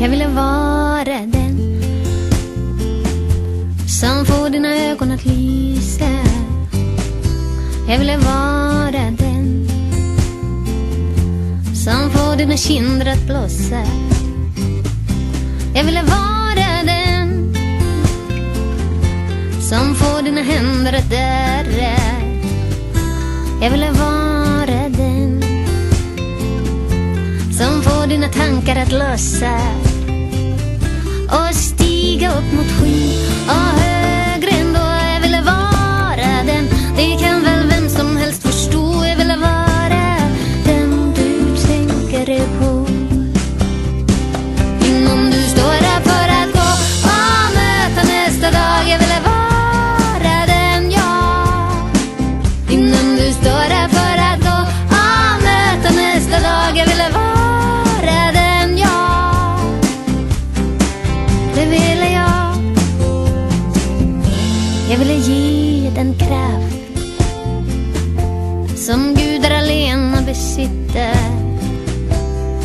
Jag ville vara den som får dina ögon att lysa. Jag ville vara den som får dina kinder att blossa. Jag ville vara den som får dina händer att darra. Jag ville vara den som får dina tankar att lossa och stiga upp mot skyn och högre ändå. Jag ville vara den, det kan väl vem som helst förstå. Jag ville vara den du tänker på innan du står där för att gå och möta nästa dag. Jag ville vara den, ja, innan du står där för att gå och möta nästa dag. Jag ville vara den, ja, det ville jag. Jag ville ge den kraft som gudar alena besitter.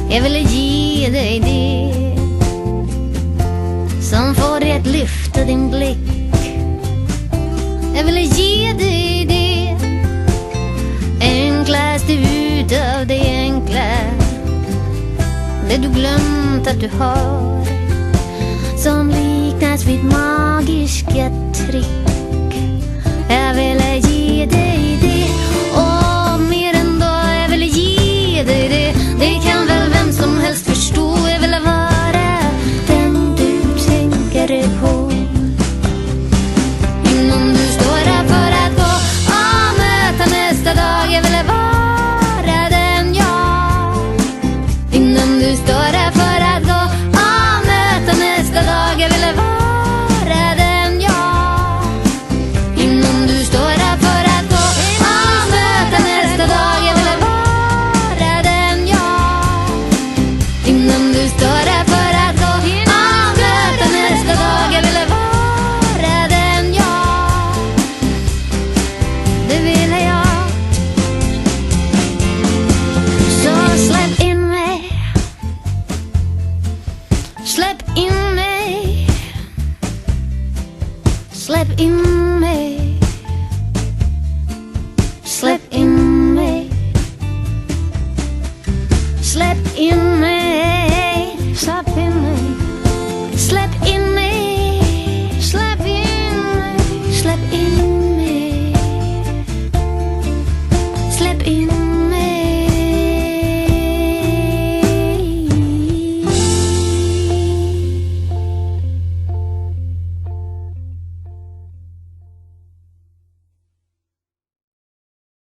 Jag ville ge dig det som får dig att lyfta din blick. Jag ville ge dig det enklaste utav det enkla, det du glömt att du har, som liknas vid magiska trick. Jag ville ge dig det och mer än då. Jag ville ge dig det, det kan väl vem som helst förstå. Jag ville vara den du tänker på innan du står där för att gå och möta nästa dag. Jag ville vara den, ja, innan du står där för att gå och möta nästa dag. Jag ville vara den, ja, innan du står där för att gå och möta nästa dag. Jag ville vara den, ja, innan du står där för att gå och möta nästa dag. Jag ville vara den, ja, det ville jag. Så släpp in mig, släpp in mig, släpp in mig, släpp in mig, släpp in mig.